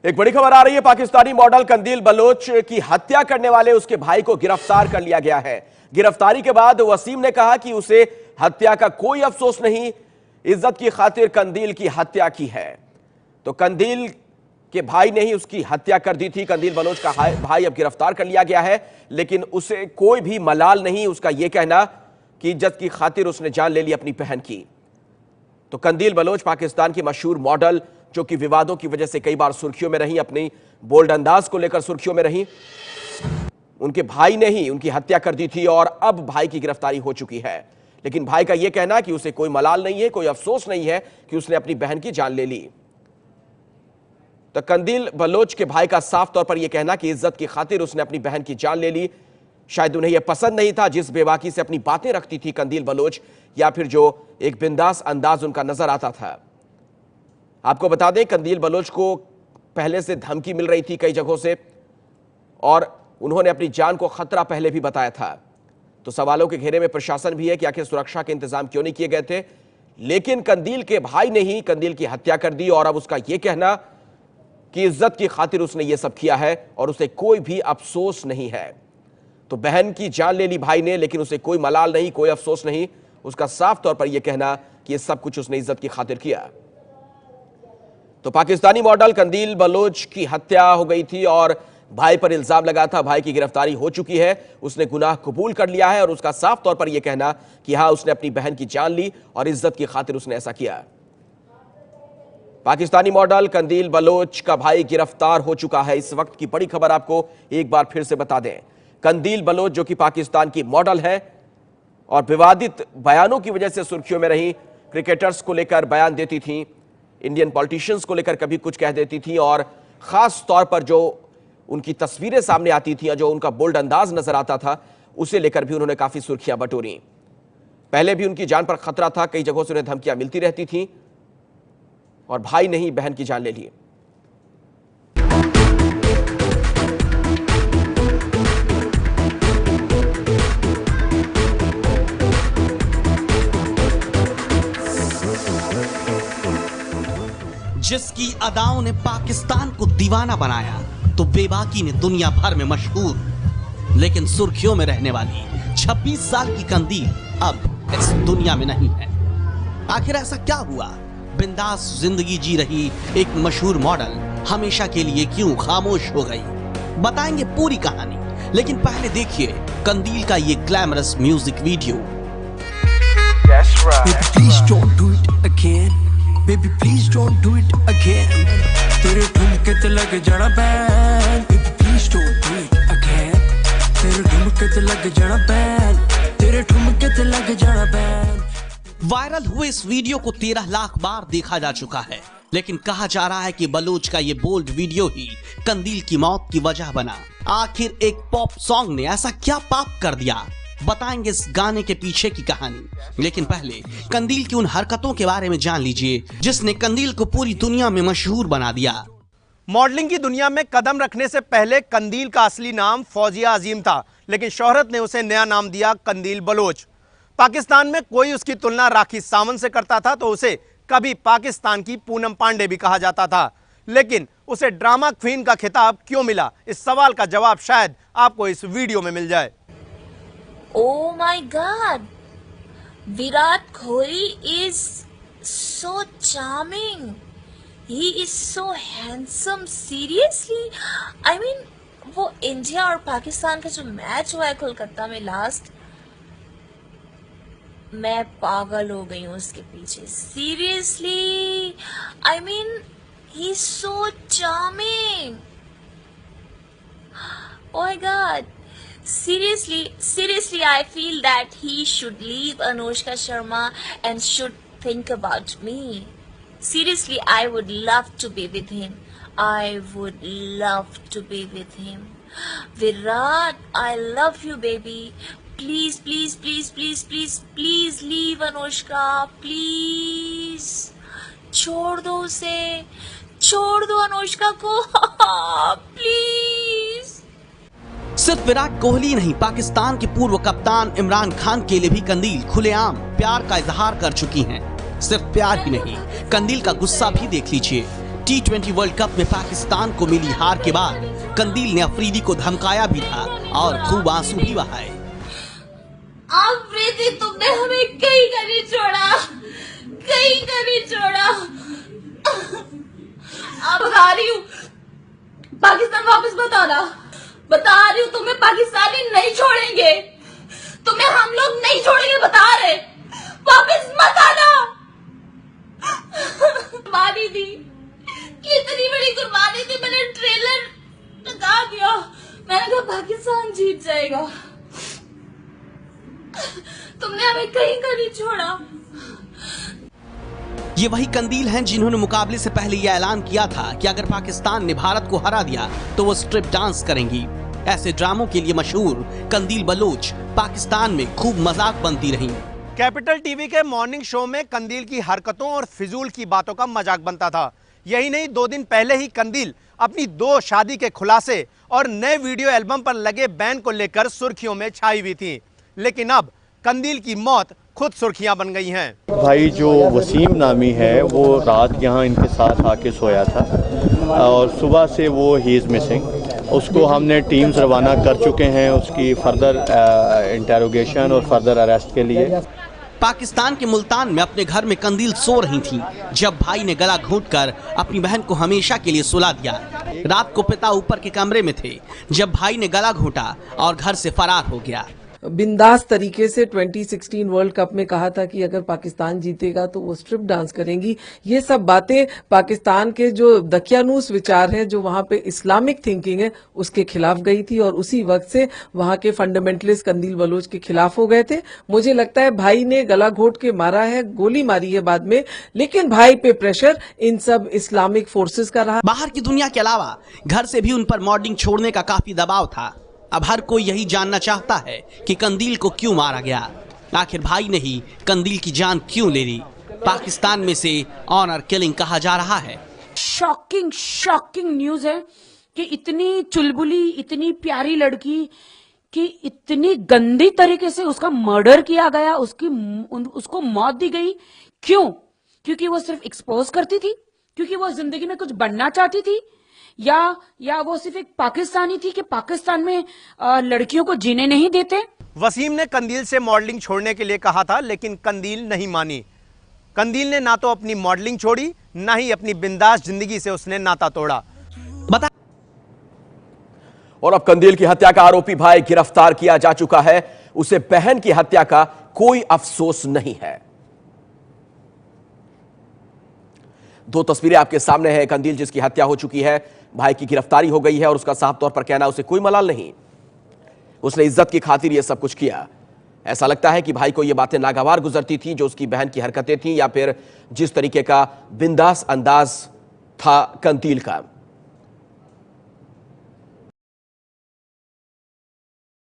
एक बड़ी खबर आ रही है। पाकिस्तानी मॉडल कंदील बलोच की हत्या करने वाले उसके भाई को गिरफ्तार कर लिया गया है। गिरफ्तारी के बाद वसीम ने कहा कि उसे हत्या का कोई अफसोस नहीं, इज्जत की खातिर कंदील की हत्या की है। तो कंदील के भाई ने ही उसकी हत्या कर दी थी। कंदील बलोच का भाई अब गिरफ्तार कर लिया गया है, लेकिन उसे कोई भी मलाल नहीं। उसका यह कहना कि इज्जत की खातिर उसने जान ले ली अपनी बहन की। तो कंदील बलोच पाकिस्तान की मशहूर मॉडल, जो कि विवादों की वजह से कई बार सुर्खियों में रही, अपनी बोल्ड अंदाज को लेकर सुर्खियों में रही, उनके भाई ने ही उनकी हत्या कर दी थी और अब भाई की गिरफ्तारी हो चुकी है। लेकिन भाई का यह कहना कि उसे कोई मलाल नहीं है, कोई अफसोस नहीं है कि उसने अपनी बहन की जान ले ली। तो कंदील बलोच के भाई का साफ तौर पर यह कहना कि इज्जत की खातिर उसने अपनी बहन की जान ले ली। शायद उन्हें यह पसंद नहीं था जिस बेबाकी से अपनी बातें रखती थी कंदील बलोच, या फिर जो एक बिंदास अंदाज उनका नजर आता था। आपको बता दें, कंदील बलोच को पहले से धमकी मिल रही थी कई जगहों से, और उन्होंने अपनी जान को खतरा पहले भी बताया था। तो सवालों के घेरे में प्रशासन भी है कि आखिर सुरक्षा के इंतजाम क्यों नहीं किए गए थे। लेकिन कंदील के भाई ने ही कंदील की हत्या कर दी और अब उसका यह कहना कि इज्जत की खातिर उसने यह सब किया है और उसे कोई भी अफसोस नहीं है। तो बहन की जान ले ली भाई ने, लेकिन उसे कोई मलाल नहीं, कोई अफसोस नहीं। उसका साफ तौर पर यह कहना कि यह सब कुछ उसने इज्जत की खातिर किया। तो पाकिस्तानी मॉडल कंदील बलोच की हत्या हो गई थी और भाई पर इल्जाम लगा था। भाई की गिरफ्तारी हो चुकी है, उसने गुनाह कबूल कर लिया है और उसका साफ तौर पर यह कहना कि हां, उसने अपनी बहन की जान ली और इज्जत की खातिर उसने ऐसा किया। पाकिस्तानी मॉडल कंदील बलोच का भाई गिरफ्तार हो चुका है। इस वक्त की बड़ी खबर आपको एक बार फिर से बता दें। कंदील बलोच, जो कि पाकिस्तान की मॉडल है और विवादित बयानों की वजह से सुर्खियों में रही, क्रिकेटर्स को लेकर बयान देती थी, इंडियन पॉलिटिशियंस को लेकर कभी कुछ कह देती थी, और खास तौर पर जो उनकी तस्वीरें सामने आती थी, जो उनका बोल्ड अंदाज नजर आता था, उसे लेकर भी उन्होंने काफी सुर्खियां बटोरी। पहले भी उनकी जान पर खतरा था, कई जगहों से उन्हें धमकियां मिलती रहती थी, और भाई ने ही बहन की जान ले ली। जिसकी अदाओं ने पाकिस्तान को दीवाना बनाया, तो बेबाकी ने दुनिया भर में मशहूर, लेकिन सुर्खियों में रहने वाली 26 साल की कंदील अब इस दुनिया में नहीं है। आखिर ऐसा क्या हुआ? बिंदास जिंदगी जी रही एक मशहूर मॉडल हमेशा के लिए क्यों खामोश हो गई? बताएंगे पूरी कहानी, लेकिन पहले देखिए कंदील का ये glamorous music video. Baby please don't do it again, तेरे ठुमके ते लग जाना ban. Baby please don't do it again, तेरे ठुमके ते लग जाना बैन, तेरे ठुमके ते लग जाना बैन। वायरल हुए इस वीडियो को 13 लाख बार देखा जा चुका है, लेकिन कहा जा रहा है कि बलोच का ये बोल्ड वीडियो ही कंदील की मौत की वजह बना। आखिर एक पॉप सॉन्ग ने ऐसा क्या पाप कर दिया? बताएंगे इस गाने के पीछे की कहानी, लेकिन पहले कंदील की उन हरकतों के बारे में जान लीजिए जिसने कंदील को पूरी दुनिया में मशहूर बना दिया। मॉडलिंग की दुनिया में कदम रखने से पहले कंदील का असली नाम फौजिया अजीम था, लेकिन शोहरत ने उसे नया नाम दिया कंदील बलोच। पाकिस्तान में कोई उसकी तुलना राखी सावंत से करता था तो उसे कभी पाकिस्तान की पूनम पांडे भी कहा जाता था। लेकिन उसे ड्रामा क्वीन का खिताब क्यों मिला? इस सवाल का जवाब शायद आपको इस वीडियो में मिल जाए। Oh my God, Virat Kohli is so charming. He is so handsome. Seriously, I mean, वो इंडिया और पाकिस्तान का जो मैच हुआ है कोलकाता में लास्ट, मैं पागल हो गई हूँ उसके पीछे। Seriously, I mean, he's so charming. Oh my God. Seriously, I feel that he should leave Anushka Sharma and should think about me. Seriously, I would love to be with him. I would love to be with him. Virat, I love you, baby. Please, please, please, please, please, please leave Anushka. Please. छोड़ दो उसे. छोड़ दो अनुष्का को. Please. सिर्फ विराट कोहली नहीं, पाकिस्तान के पूर्व कप्तान इमरान खान के लिए भी कंदील खुलेआम प्यार का इजहार कर चुकी हैं। सिर्फ प्यार ही नहीं, कंदील का गुस्सा भी देख लीजिए। T20 वर्ल्ड कप में पाकिस्तान को मिली हार के बाद कंदील ने अफरीदी को धमकाया भी था और खूब आंसू भी बहाए। अफरीदी, तुमने हमें कहीं का नहीं छोड़ा, कहीं का नहीं छोड़ा। अब बता रही हूँ, पाकिस्तान वापस बताना, बता रही हूँ तुम्हें पाकिस्तानी नहीं छोड़ेंगे, तुम्हें हम लोग नहीं छोड़ेंगे, बता रहे, वापस मत आना। कुर्बानी दी, कितनी बड़ी कुर्बानी थी, मैंने ट्रेलर लगा दिया, मैंने कहा पाकिस्तान जीत जाएगा, तुमने हमें कहीं का नहीं छोड़ा। ये वही कंदील हैं जिन्होंने मुकाबले से पहले यह ऐलान किया था कि अगर पाकिस्तान ने भारत को हरा दिया तो वो स्ट्रिप डांस करेंगी। ऐसे ड्रामों के लिए मशहूर कंदील बलोच पाकिस्तान में खूब मजाक बनती रहीं। कैपिटल टीवी के मॉर्निंग शो में कंदील की हरकतों और फिजूल की बातों का मजाक बनता था। यही नहीं, 2 दिन पहले ही कंदील अपनी 2 शादी के खुलासे और नए वीडियो एल्बम पर लगे बैन को लेकर सुर्खियों में छाई हुई थी। लेकिन अब कंदील की मौत खुद सुर्खियां बन गई हैं। भाई जो वसीम नामी है वो रात यहाँ इनके साथ आके सोया था और सुबह से वो ही इज़ मिसिंग। उसको हमने टीम्स रवाना कर चुके हैं उसकी फर्दर इंटेरोगेशन और फर्दर अरेस्ट के लिए। पाकिस्तान के मुल्तान में अपने घर में कंदील सो रही थी जब भाई ने गला घोंटकर अपनी बहन को हमेशा के लिए सुला दिया। रात को पिता ऊपर के कमरे में थे जब भाई ने गला घोंटा और घर से फरार हो गया। बिंदास तरीके से 2016 वर्ल्ड कप में कहा था कि अगर पाकिस्तान जीतेगा तो वो स्ट्रिप डांस करेंगी। ये सब बातें पाकिस्तान के जो दकियानूस विचार हैं, जो वहां पे इस्लामिक थिंकिंग है, उसके खिलाफ गई थी और उसी वक्त से वहां के फंडामेंटलिस्ट कंदील बलोच के खिलाफ हो गए थे। मुझे लगता है भाई ने गला घोट के मारा है, गोली मारी है बाद में, लेकिन भाई पे प्रेशर इन सब इस्लामिक फोर्सेस का रहा। बाहर की दुनिया के अलावा घर से भी उन पर मॉडलिंग छोड़ने का काफी दबाव था। अब हर कोई यही जानना चाहता है कि कंदील को क्यों मारा गया, आखिर भाई ने ही कंदील की जान क्यों ले ली। पाकिस्तान में से ऑनर किलिंग कहा जा रहा है। शॉकिंग न्यूज है कि इतनी चुलबुली, इतनी प्यारी लड़की की इतनी गंदी तरीके से उसका मर्डर किया गया, उसको मौत दी गई। क्यों? क्योंकि वो सिर्फ एक्सपोज करती थी, क्योंकि वो जिंदगी में कुछ बनना चाहती थी, या वो सिर्फ एक पाकिस्तानी थी कि पाकिस्तान में लड़कियों को जीने नहीं देते। वसीम ने कंदील से मॉडलिंग छोड़ने के लिए कहा था, लेकिन कंदील नहीं मानी। कंदील ने ना तो अपनी मॉडलिंग छोड़ी, ना ही अपनी बिंदास जिंदगी से उसने नाता तोड़ा। बता। और अब कंदील की हत्या का आरोपी भाई गिरफ्तार किया जा चुका है। उसे बहन की हत्या का कोई अफसोस नहीं है। 2 तस्वीरें आपके सामने हैं। कंदील जिसकी हत्या हो चुकी है, भाई की गिरफ्तारी हो गई है और उसका साफ तौर पर कहना उसे कोई मलाल नहीं, उसने इज्जत की खातिर यह सब कुछ किया। ऐसा लगता है कि भाई को यह बातें नागवार गुजरती थी जो उसकी बहन की हरकतें थी, या फिर जिस तरीके का बिंदास अंदाज था कंदील का।